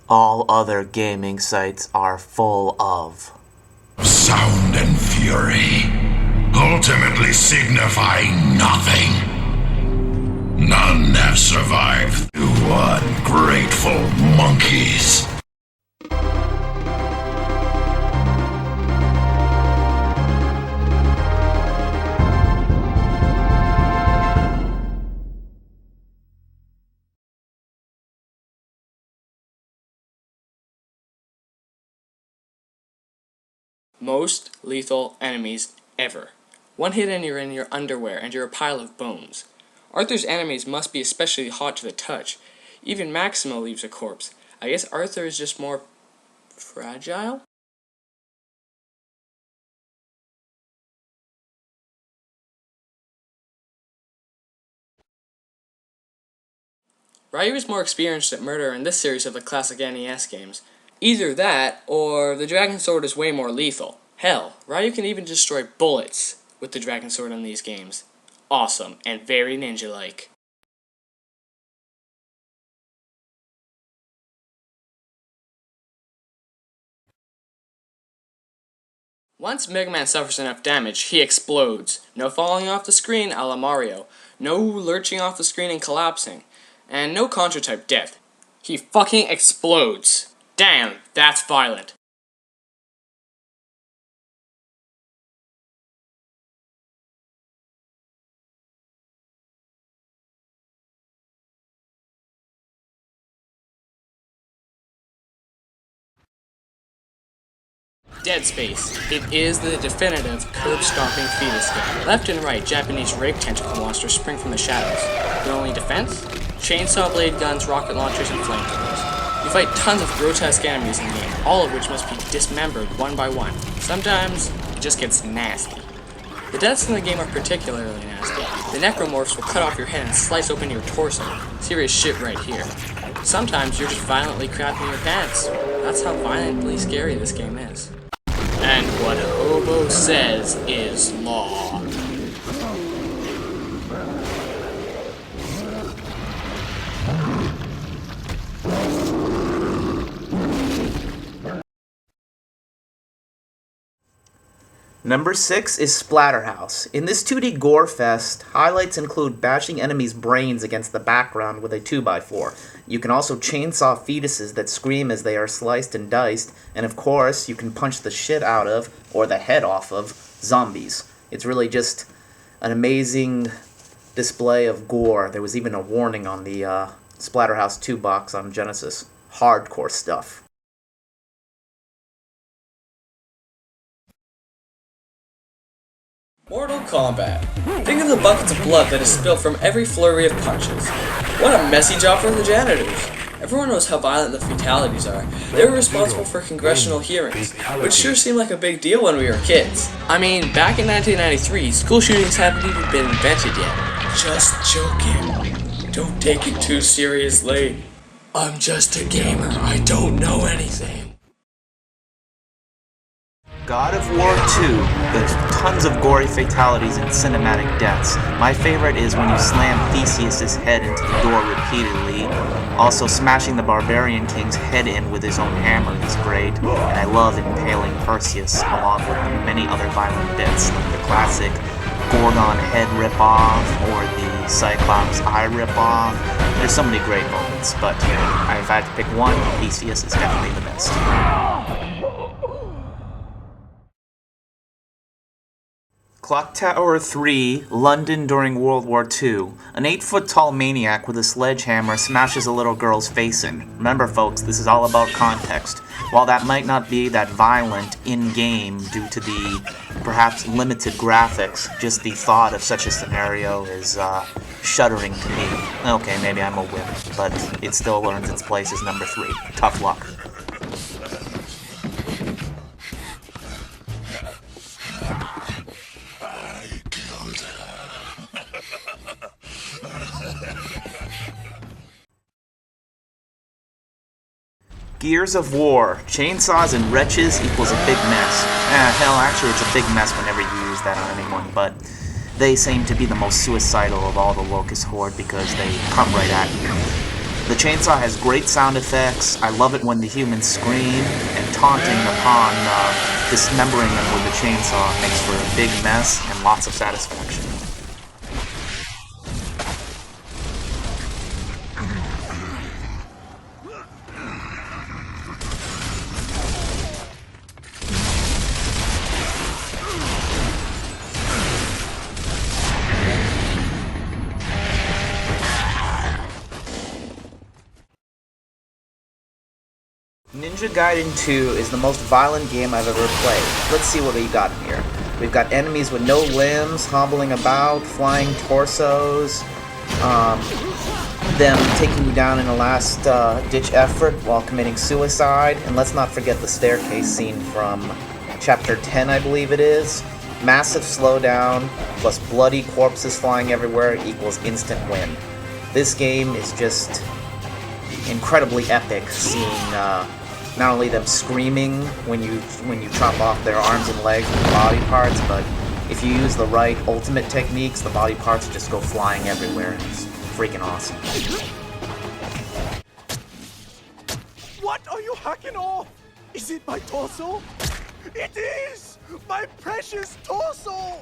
all other gaming sites are full of. Sound and fury, ultimately signifying nothing. None have survived. You ungrateful monkeys. Most lethal enemies ever. One hit and you're in your underwear and you're a pile of bones. Arthur's enemies must be especially hot to the touch. Even Maximo leaves a corpse. I guess Arthur is just more fragile? Ryu is more experienced at murder in this series of the classic NES games. Either that, or the Dragon Sword is way more lethal. Hell, Ryu can even destroy bullets with the Dragon Sword in these games. Awesome, and very ninja-like. Once Megaman suffers enough damage, he explodes. No falling off the screen a la Mario. No lurching off the screen and collapsing. And no Contra-type death. He fucking explodes. Damn, that's violent. Dead Space. It is the definitive curb-stomping fetus game. Left and right, Japanese rape tentacle monsters spring from the shadows. Their only defense? Chainsaw blade guns, rocket launchers, and flamethrowers. You fight tons of grotesque enemies in the game, all of which must be dismembered one by one. Sometimes, it just gets nasty. The deaths in the game are particularly nasty. The necromorphs will cut off your head and slice open your torso. Serious shit right here. Sometimes you're just violently crapping your pants. That's how violently scary this game is. And what a hobo says is law. Number 6 is Splatterhouse. In this 2D gore fest, highlights include bashing enemies' brains against the background with a 2x4. You can also chainsaw fetuses that scream as they are sliced and diced, and of course, you can punch the shit out of, or the head off of, zombies. It's really just an amazing display of gore. There was even a warning on the Splatterhouse 2 box on Genesis. Hardcore stuff. Mortal Kombat. Think of the buckets of blood that is spilled from every flurry of punches. What a messy job for the janitors. Everyone knows how violent the fatalities are. They were responsible for congressional hearings, which sure seemed like a big deal when we were kids. I mean, back in 1993, school shootings haven't even been invented yet. Just joking. Don't take it too seriously. I'm just a gamer. I don't know anything. God of War 2, there's tons of gory fatalities and cinematic deaths. My favorite is when you slam Theseus' head into the door repeatedly. Also, smashing the Barbarian King's head in with his own hammer is great. And I love impaling Perseus, along with many other violent bits, like the classic Gorgon head rip-off, or the Cyclops eye rip-off. There's so many great moments, but if I had to pick one, Theseus is definitely the best. Clock Tower 3, London during World War II. An 8-foot-tall maniac with a sledgehammer smashes a little girl's face in. Remember, folks, this is all about context. While that might not be that violent in-game due to the perhaps limited graphics, just the thought of such a scenario is shuddering to me. Okay, maybe I'm a wimp, but it still earns its place as number 3. Tough luck. Gears of War. Chainsaws and wretches equals a big mess. Hell, actually it's a big mess whenever you use that on anyone, but they seem to be the most suicidal of all the Locust Horde because they come right at you. The chainsaw has great sound effects. I love it when the humans scream, and taunting upon dismembering them with the chainsaw makes for a big mess and lots of satisfaction. Ninja Gaiden 2 is the most violent game I've ever played. Let's see what we got in here. We've got enemies with no limbs, hobbling about, flying torsos, them taking you down in a last-ditch effort while committing suicide, and let's not forget the staircase scene from Chapter 10, I believe it is. Massive slowdown, plus bloody corpses flying everywhere equals instant win. This game is just incredibly epic, seeing not only them screaming when you chop off their arms and legs and body parts, but if you use the right ultimate techniques, the body parts just go flying everywhere. It's freaking awesome. What are you hacking off? Is it my torso? It is! My precious torso!